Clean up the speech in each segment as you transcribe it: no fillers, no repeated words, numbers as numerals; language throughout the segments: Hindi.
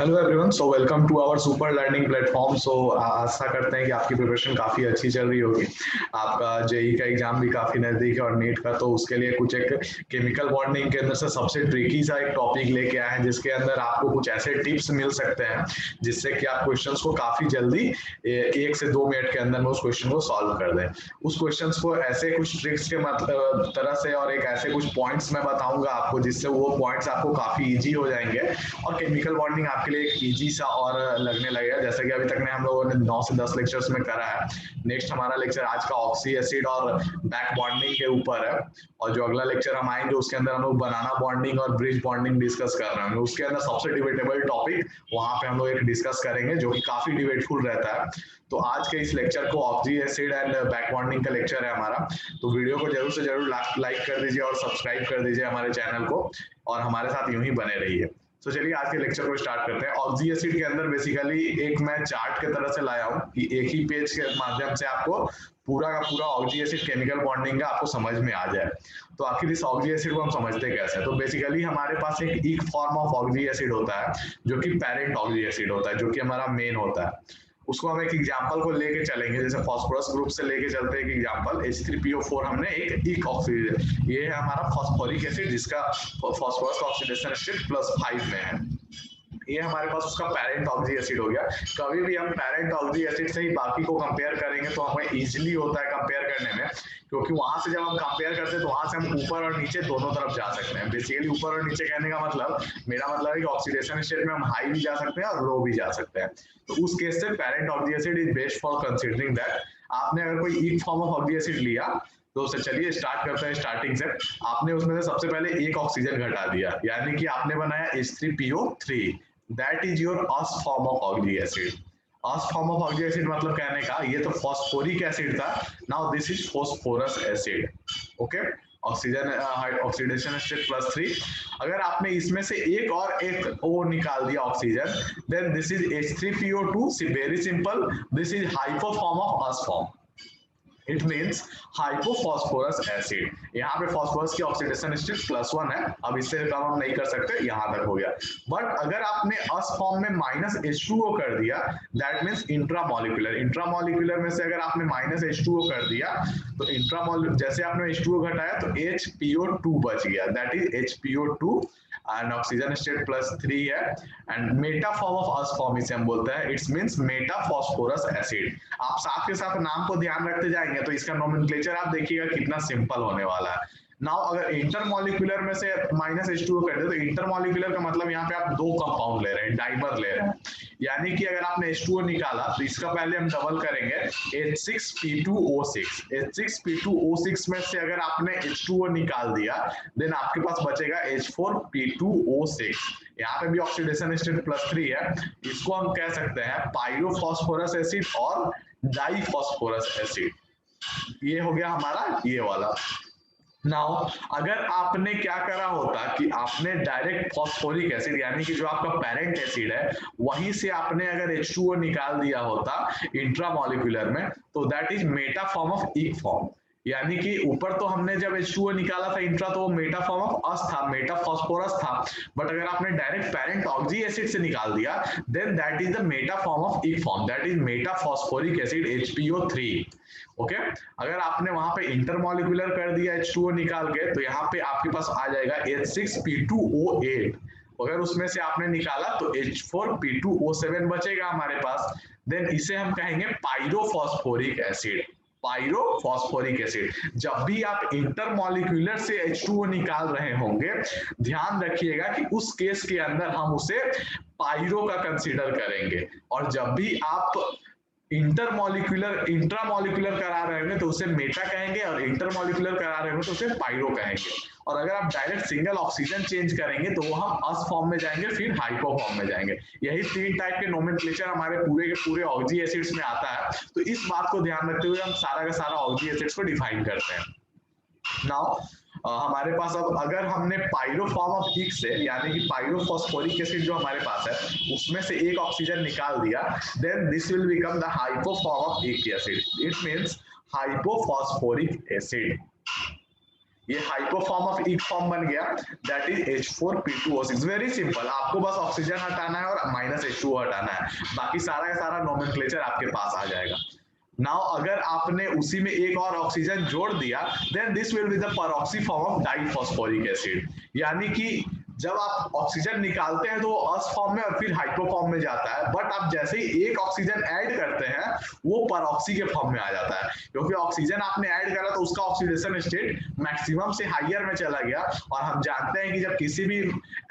Hello everyone, so welcome to our super learning platform. So आशा करते हैं कि आपकी प्रिपरेशन काफ़ी अच्छी चल रही होगी। आपका जेई का एग्जाम भी काफ़ी नज़दीक है और नीट का, तो उसके लिए कुछ एक केमिकल बॉन्डिंग के अंदर से सबसे ट्रिकी सा एक टॉपिक लेके आए हैं, जिसके अंदर आपको कुछ ऐसे टिप्स मिल सकते हैं जिससे कि आप क्वेश्चंस को काफ़ी जल्दी 1 से 2 मिनट के अंदर में उस क्वेश्चन को सॉल्व कर दें। उस क्वेश्चंस को ऐसे कुछ ट्रिक्स के मतलब तरह से और एक ऐसे कुछ पॉइंट्स मैं बताऊंगा आपको, जिससे वो पॉइंट्स आपको काफ़ी ईजी हो जाएंगे और केमिकल बॉन्डिंग आपके लिए एक इजी सा और लगने लगेगा। जैसे कि अभी तक ने हम लोगों ने 9 से 10 लेक्चर्स में करा है। नेक्स्ट हमारा लेक्चर आज का ऑक्सी एसिड और बैक बॉन्डिंग के ऊपर है, और जो अगला लेक्चर हम आएंगे उसके अंदर हम लोग बनाना बॉन्डिंग और ब्रिज बॉन्डिंग डिस्कस कर रहे हैं। उसके अंदर सबसे डिबेटेबल टॉपिक वहां पे हम लोग एक डिस्कस करेंगे जो कि काफी डिबेटफुल रहता है। तो आज के इस लेक्चर को oxy acid and back bonding का लेक्चर है हमारा। तो वीडियो को जरूर से जरूर लाइक कर दीजिए और सब्सक्राइब कर दीजिए हमारे चैनल को, और हमारे साथ यूं ही बने रहिए। तो चलिए आज के लेक्चर को स्टार्ट करते हैं। ऑक्सी एसिड के अंदर बेसिकली एक मैं चार्ट के तरह से लाया हूँ कि एक ही पेज के माध्यम से आपको पूरा का पूरा ऑक्सी एसिड केमिकल बॉन्डिंग का आपको समझ में आ जाए। तो आखिर इस ऑक्सी एसिड को हम समझते कैसे हैं? तो बेसिकली हमारे पास एक फॉर्म ऑफ ऑक्सी एसिड होता है जो कि पेरेंट ऑक्सी एसिड होता है, जो कि हमारा मेन होता है। उसको हम एक एग्जांपल को लेके चलेंगे, जैसे फास्फोरस ग्रुप से लेके चलते हैं एक एग्जांपल H3PO4। हमने एक ऑक्सीजन, ये है हमारा फास्फोरिक एसिड जिसका फास्फोरस का ऑक्सीडेशन स्टेट +5 में है। ये हमारे पास उसका पेरेंट ऑक्सी एसिड हो गया। कभी भी हम पेरेंट ऑक्सी एसिड से ही बाकी को कंपेयर करेंगे तो हमें इजीली होता है कंपेयर करने में, क्योंकि वहां से जब हम कंपेयर करते हैं तो वहां से हम ऊपर और नीचे दोनों तरफ जा सकते हैं। बेसिकली ऊपर और नीचे कहने का मतलब, मेरा मतलब है कि ऑक्सीडेशन स्टेट में हम हाई भी जा सकते हैं और लो भी जा सकते हैं। तो उस केस से parent oxy acid is best for considering that. आपने अगर कोई एक फॉर्म ऑफ ऑक्सी एसिड लिया तो उससे चलिए स्टार्ट करते हैं। स्टार्टिंग से आपने उसमें से सबसे पहले एक ऑक्सीजन घटा दिया, यानी कि आपने बनाया H3PO3। That is your us form of oxy acid. Us form of oxy acid मतलब कहने का, ये तो फॉस्फोरिक एसिड था, now this is phosphorous acid. Okay, oxygen oxidation state +3। अगर आपने इसमें से एक और एक ओ निकाल दिया oxygen, then this is H3PO2। Very simple, this is hypo form of us form. It means hypophosphorous acid. यहाँ पे फॉस्फोरस की ऑक्सीडेशन स्टेट +1 है, अब इससे कम हम नहीं कर सकते, यहाँ तक हो गया। बट अगर आपने अस फॉर्म में -H2O कर दिया, दैट मीन्स इंट्रामोलिकुलर। इंट्रामोलिकुलर में से अगर आपने -H2O कर दिया तो इंट्रामोलिकुलर, जैसे आपने H2O घटाया तो HPO2 बच गया, that is HPO2 and oxygen state +3 है। And Meta form of us form इसे हम बोलते हैं, it's means Meta phosphorous acid. आप साथ के साथ नाम को ध्यान रखते जाएंगे तो इसका नोमेनक्लेचर आप देखिएगा कितना सिंपल होने वाला है। नाउ अगर इंटरमोलिकुलर में से -H2O कर दे तो इंटरमोलिकुलर का मतलब यहाँ पे आप दो कंपाउंड ले रहे हैं, डाइमर ले रहे हैं। यानी कि अगर आपने H2O निकाला तो इसका पहले हम डबल करेंगे H6P2O6। H6P2O6 में से अगर आपने H2O निकाल दिया, देन आपके पास बचेगा H4P2O6। यहाँ पे भी ऑक्सीडेशन स्टेट +3 है। इसको हम कह सकते हैं पायरोफॉस्फोरस एसिड और डाइफॉस्फोरस एसिड। ये हो गया हमारा ये वाला। नाउ अगर आपने क्या करा होता कि आपने डायरेक्ट फॉस्फोरिक एसिड, यानी कि जो आपका पेरेंट एसिड है, वहीं से आपने अगर H2O निकाल दिया होता इंट्रामोलिकुलर में, तो that is Meta form of ic form. यानी कि ऊपर तो हमने जब H2O निकाला था इंट्रा, तो वो मेटा फॉर्म ऑफ अस था, मेटा फॉस्फोरस था। बट अगर आपने डायरेक्ट पेरेंट ऑक्सी एसिड से निकाल दिया, then that is the meta form of ic form, that is meta phosphoric acid HPO3। Okay, अगर आपने वहां पे इंटरमोलिकुलर कर दिया H2O निकाल के, तो यहाँ पे आपके पास आ जाएगा H6P2O8। अगर उसमें से आपने निकाला तो H4P2O7 बचेगा हमारे पास। देन इसे हम कहेंगे पायरोफॉस्फोरिक एसिड। Pyrophosphoric acid. जब भी आप इंटरमोलिकुलर से H2O निकाल रहे होंगे, ध्यान रखिएगा कि उस केस के अंदर हम उसे पायरो का कंसीडर करेंगे, और जब भी आप इंट्रामोलिकुलर करा रहे होंगे तो उसे मेटा कहेंगे, और इंटरमोलिकुलर करा रहे होंगे तो उसे पायरो कहेंगे। और अगर आप डायरेक्ट सिंगल ऑक्सीजन चेंज करेंगे तो वो हम अस फॉर्म में जाएंगे, फिर हाइपो फॉर्म में जाएंगे। यही 3 टाइप के नोमेनक्लेचर हमारे पूरे के पूरे ऑक्सी एसिड्स में आता है। तो इस बात को ध्यान रखते हुए हम सारा का सारा ऑक्सी एसिड्स को डिफाइन करते हैं। नाउ हमारे पास अब अगर हमने पायरो फॉर्म ऑफ इक से, यानी कि पायरोफॉस्फोरिक एसिड जो हमारे पास है, उसमें से एक ऑक्सीजन निकाल दिया, then this will become the hypo form of ic acid. It means hypophosphoric acid. ये hypo form of ic form बन गया, that is H4P2O6। Very simple, आपको बस ऑक्सीजन हटाना है और माइनस H2O हटाना है, बाकी सारा का सारा नोमेनक्लेचर आपके पास आ जाएगा। नाउ अगर आपने उसी में एक और ऑक्सीजन जोड़ दिया, then this will be the peroxy form of diphosphoric acid. यानी कि जब आप ऑक्सीजन निकालते हैं तो वो अस फॉर्म में और फिर हाइपो फॉर्म में जाता है, बट आप जैसे ही एक ऑक्सीजन ऐड करते हैं वो परऑक्सी के फॉर्म में आ जाता है, क्योंकि ऑक्सीजन आपने ऐड करा तो उसका ऑक्सीडेशन स्टेट मैक्सिमम से हायर में चला गया, और हम जानते हैं कि जब किसी भी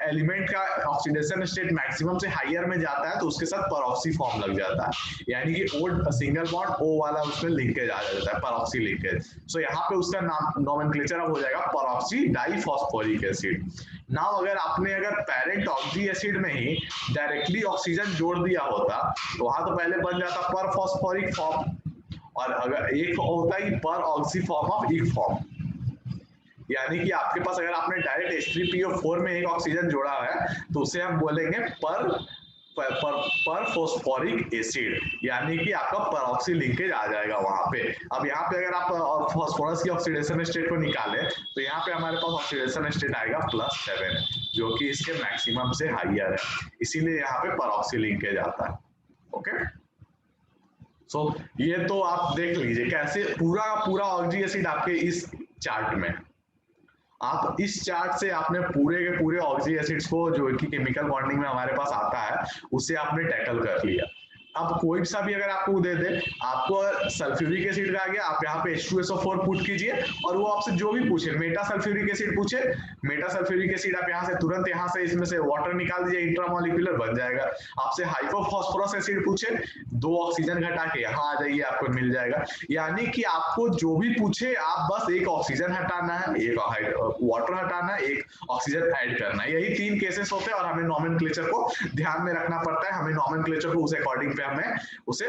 एलिमेंट का ऑक्सीडेशन स्टेट मैक्सिमम से हायर में जाता है तो उसके साथ परऑक्सी फॉर्म लग जाता है, यानी कि ओ सिंगल बॉन्ड ओ वाला उसमें लिंकेज आ जाता है, परऑक्सी लिंकेज। सो यहाँ पे उसका नाम नोमेनक्लेचर हो जाएगा परऑक्सी डाइफॉस्फोरिक एसिड। नाउ अगर आपने पेरेंट ऑक्सी एसिड में ही डायरेक्टली ऑक्सीजन जोड़ दिया होता तो वहां तो पहले बन जाता पर फॉस्फोरिक फॉर्म, और अगर एक होता ही पर oxy form of ic form, यानी कि आपके पास अगर आपने डायरेक्ट H3PO4 में एक ऑक्सीजन जोड़ा है तो उसे हम बोलेंगे पर फॉस्फोरिक एसिड, यानी कि आपका परऑक्सी लिंकेज आ जाएगा वहां पे। अब यहाँ पे अगर आप फास्फोरस की ऑक्सीडेशन स्टेट को निकालें तो यहाँ पे हमारे पास ऑक्सीडेशन स्टेट आएगा +7, जो कि इसके मैक्सिमम से हाईयर है, इसीलिए यहाँ पे परऑक्सी लिंकेज आता है। ओके, सो ये तो आप देख लीजिए कैसे पूरा पूरा ऑक्सी एसिड आपके इस चार्ट में, आप इस चार्ट से आपने पूरे के पूरे ऑक्सी एसिड्स को जो कि केमिकल बॉन्डिंग में हमारे पास आता है उसे आपने टैकल कर लिया। अब कोई सा भी अगर आपको दे दे, आपको सल्फ्यूरिक एसिड का आ गया, आप यहाँ पे H2SO4 पुट कीजिए और वो आपसे जो भी पूछे, मेटा सल्फ्यूरिक एसिड पूछे, मेटा सल्फ्यूरिक एसिड आप यहाँ से तुरंत यहाँ से इसमें से वाटर निकाल दीजिए, इंट्रामोलिकुलर बन जाएगा। आपसे हाइपोफॉस्फोरस एसिड पूछे, 2 ऑक्सीजन घटा के यहाँ आ जाइए, आपको मिल जाएगा। यानी कि आपको जो भी पूछे आप बस एक ऑक्सीजन हटाना है, एक वाटर हटाना है, एक ऑक्सीजन ऐड करना है, यही 3 केसेस होते हैं और हमें नोमेनक्लेचर को ध्यान में रखना पड़ता है, हमें नोमेनक्लेचर को उस अकॉर्डिंग हमें उसे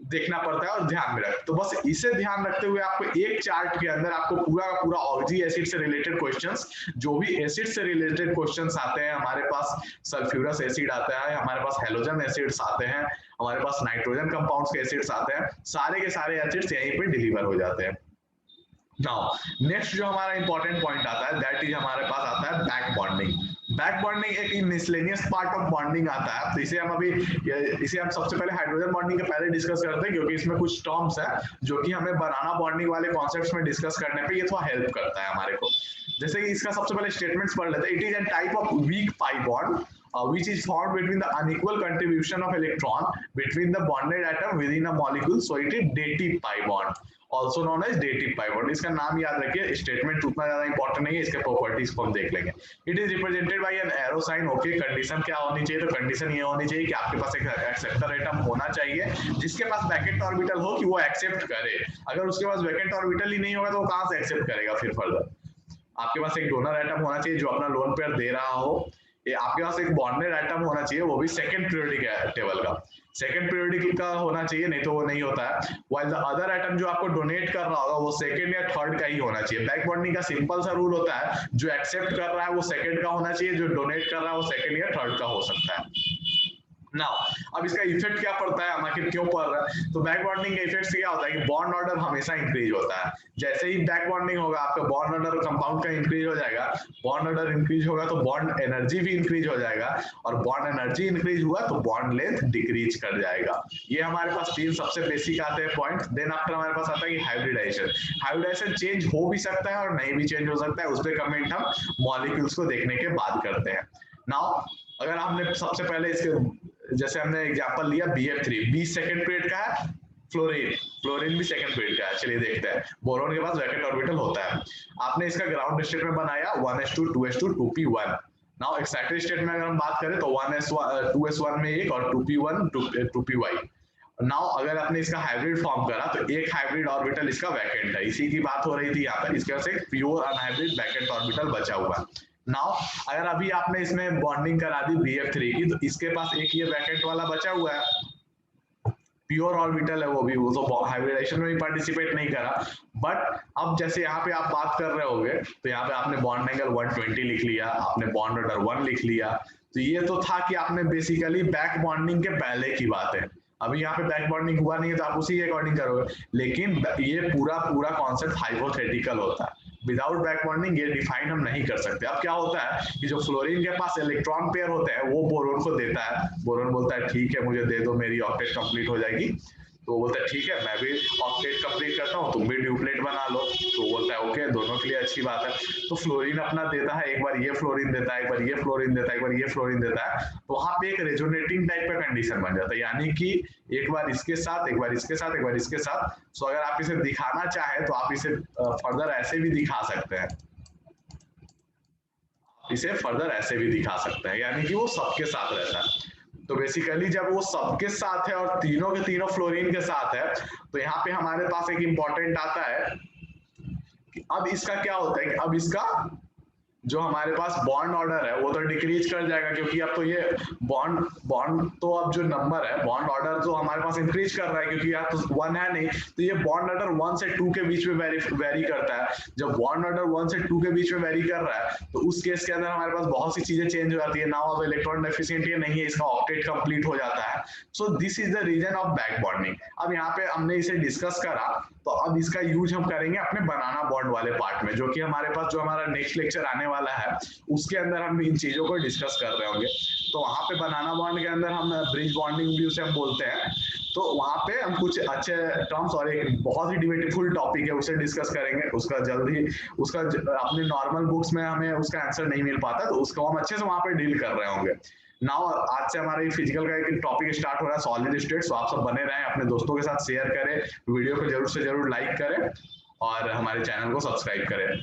देखना पड़ता है और ध्यान में रख, तो बस इसे ध्यान रखते हुए आपको एक चार्ट के अंदर आपको पूरा का पूरा ऑक्सी एसिड से रिलेटेड क्वेश्चंस, जो भी एसिड से रिलेटेड क्वेश्चंस आते हैं, हमारे पास सल्फ्यूरस एसिड आता है, हमारे पास हेलोजन एसिड्स आते हैं, हमारे पास नाइट्रोजन कंपाउंड्स के एसिड्स आते हैं, सारे के सारे एसिड्स यहीं पे डिलीवर हो जाते हैं। नाउ नेक्स्ट जो हमारा इंपॉर्टेंट पॉइंट आता है, दैट इज हमारे पास आता है बैक बॉन्डिंग। बैक बॉन्डिंग एक मिसलेनियस पार्ट ऑफ बॉन्डिंग आता है, तो इसे हम सबसे पहले हाइड्रोजन बॉन्डिंग के पहले डिस्कस करते हैं, क्योंकि इसमें कुछ टर्म्स है जो कि हमें बनाना बॉन्डिंग वाले कॉन्सेप्ट्स में डिस्कस करने पे ये थोड़ा हेल्प करता है हमारे को। जैसे कि इसका सबसे पहले स्टेटमेंट्स पढ़ लेते हैं। It is an type of week pi bond which is formed between the unequal contribution of electron between the bonded atom within a molecule, so it is dative pi bond, also known as dative pi bond। इसका नाम याद रखिए, स्टेटमेंट उतना ज्यादा इंपॉर्टेंट नहीं है, इसके प्रॉपर्टीज को हम देख लेंगे। It is represented by an arrow sign. Okay, condition क्या होनी चाहिए, तो कंडीशन ये होनी चाहिए कि आपके पास एक एक्सेप्टर एटम होना चाहिए जिसके पास वैकेंट ऑर्बिटल हो, कि वो एक्सेप्ट करे। अगर उसके पास वैकेंट ऑर्बिटल ही नहीं होगा तो वो कहां से एक्सेप्ट करेगा फिर फर्दर। आपके पास एक डोनर एटम होना चाहिए जो अपना लोन पेयर दे रहा हो, आपके पास एक बॉन्डेड एटम होना चाहिए, वो भी सेकंड पीरियोडिक टेबल का, सेकंड पीरियोडिक का होना चाहिए, नहीं तो वो नहीं होता है। व्हाइल द अदर एटम जो आपको डोनेट कर रहा होगा वो सेकंड या थर्ड का ही होना चाहिए। बैक बॉन्डिंग का सिंपल सा रूल होता है, जो एक्सेप्ट कर रहा है वो सेकंड का होना चाहिए, जो डोनेट कर रहा है वो सेकंड या थर्ड का हो सकता है। नाउ अब इसका इफेक्ट क्या पड़ता है, आखिर क्यों पड़ रहा है, तो बैक बॉन्डिंग के इफेक्ट से क्या होता है कि बॉन्ड ऑर्डर हमेशा इंक्रीज होता है। जैसे ही बैक बॉन्डिंग होगा आपका बॉन्ड ऑर्डर कंपाउंड का इंक्रीज हो जाएगा, बॉन्ड ऑर्डर इंक्रीज होगा तो बॉन्ड एनर्जी भी इंक्रीज हो जाएगा, और बॉन्ड एनर्जी इंक्रीज हुआ तो बॉन्ड लेंथ डिक्रीज कर जाएगा। ये हमारे पास 3 सबसे बेसिक आते हैं पॉइंट। देन आफ्टर हमारे पास आता है कि हाइब्रिडाइजेशन। हाइब्रिडाइजेशन चेंज हो भी सकता है और नहीं भी चेंज हो सकता है, उस पर कमेंट हम मॉलिक्यूल्स को देखने के बाद करते हैं। नाउ अगर हमने सबसे पहले इसके जैसे हमने एग्जांपल लिया BF3, बी सेकंड पीरियड का है, फ्लोरीन भी सेकंड पीरियड का है। चलिए देखते हैं, बोरोन के पास वैकेंट ऑर्बिटल होता है, आपने इसका ग्राउंड स्टेट में बनाया 1s2 2s2 2p1। Now excited state में अगर हम बात करें तो 1s1 2s1 में एक और 2p1 2py। नाउ अगर आपने इसका हाइब्रिड फॉर्म करा तो एक हाइब्रिड ऑर्बिटल इसका वैकेंट है, इसी की बात हो रही थी यहाँ पर। इसके पास एक प्योर अनहाइब्रिड वैकेंट ऑर्बिटल बचा हुआ है। नाउ अगर अभी आपने इसमें बॉन्डिंग करा दी BF3 की, तो इसके पास एक ये वैकेंट वाला बचा हुआ है, प्योर ऑर्बिटल है, वो तो हाइब्रिडाइजेशन में भी पार्टिसिपेट नहीं करा। बट अब जैसे यहाँ पे आप बात कर रहे होगे तो यहाँ पे आपने बॉन्ड एंगल 120 लिख लिया, आपने बॉन्ड ऑर्डर 1 लिख लिया, तो ये तो था कि आपने बेसिकली बैक बॉन्डिंग के पहले की बात है। अभी यहाँ पे बैक बॉन्डिंग हुआ नहीं है तो आप उसी के अकॉर्डिंग करोगे, लेकिन ये पूरा कॉन्सेप्ट हाइपोथेटिकल होता है। विदाउट बैक बॉन्डिंग ये डिफाइन हम नहीं कर सकते। अब क्या होता है कि जो फ्लोरीन के पास इलेक्ट्रॉन पेयर होते हैं वो बोरोन को देता है, बोरोन बोलता है ठीक है मुझे दे दो, मेरी ऑक्टेट कंप्लीट हो जाएगी। तो वो बोलता है ठीक है मैं भी ऑक्टेट कंप्लीट करता हूँ, तुम भी ड्यूप्लेट बना लो। तो बोलता है ओके, दोनों के लिए अच्छी बात है। तो फ्लोरीन अपना देता है, एक बार ये फ्लोरीन देता है, एक बार ये फ्लोरीन देता है, एक बार ये फ्लोरीन देता है। तो वहां पे एक रेजोनेटिंग टाइप का कंडीशन बन जाता है, यानी कि एक बार इसके साथ, एक बार इसके साथ, एक बार इसके साथ। सो अगर आप इसे दिखाना चाहें तो आप इसे फर्दर ऐसे भी दिखा सकते हैं, इसे फर्दर ऐसे भी दिखा सकते हैं, यानी कि वो सबके साथ रहता है। तो बेसिकली जब वो सबके साथ है और तीनों के तीनों फ्लोरीन के साथ है, तो यहाँ पे हमारे पास एक इंपॉर्टेंट आता है कि अब इसका क्या होता है कि अब इसका जो हमारे पास बॉन्ड ऑर्डर है वो तो डिक्रीज कर जाएगा, क्योंकि अब तो ये बॉन्ड बॉन्ड तो अब जो नंबर है बॉन्ड ऑर्डर तो हमारे पास इंक्रीज कर रहा है, क्योंकि यहाँ तो 1 है नहीं, तो ये बॉन्ड ऑर्डर 1 से 2 के बीच में वेरी करता है। जब बॉन्ड ऑर्डर 1 से 2 के बीच में वेरी कर रहा है तो उस केस के अंदर हमारे पास बहुत सी चीजें चेंज हो जाती है। नाउ अब इलेक्ट्रॉन डेफिशिएंट ये नहीं है, इसका ऑक्टेट कंप्लीट हो जाता है। So this is the reason of back bonding. अब यहाँ पे हमने इसे डिस्कस करा, तो अब इसका यूज हम करेंगे अपने बनाना बॉन्ड वाले पार्ट में, जो कि हमारे पास जो हमारा नेक्स्ट लेक्चर आने वाला है उसके अंदर हम इन चीजों को डिस्कस कर रहे होंगे। तो वहां पे बनाना बॉन्ड के अंदर हम ब्रिज बॉन्डिंग भी उसे हम बोलते हैं। तो वहां पे हम कुछ अच्छे टर्म्स और एक बहुत ही डिबेटेबल टॉपिक है उसे डिस्कस करेंगे। उसका जल्द ही उसका अपने नॉर्मल बुक्स में हमें उसका आंसर नहीं मिल पाता, तो उसको हम अच्छे से वहां पे डील कर रहे होंगे। नाउ आज से हमारा फिजिकल का एक टॉपिक स्टार्ट हो रहा है, सॉलिड स्टेट। तो आप सब बने रहें, अपने दोस्तों के साथ शेयर करें, वीडियो को जरूर से जरूर लाइक करें और हमारे चैनल को सब्सक्राइब करें।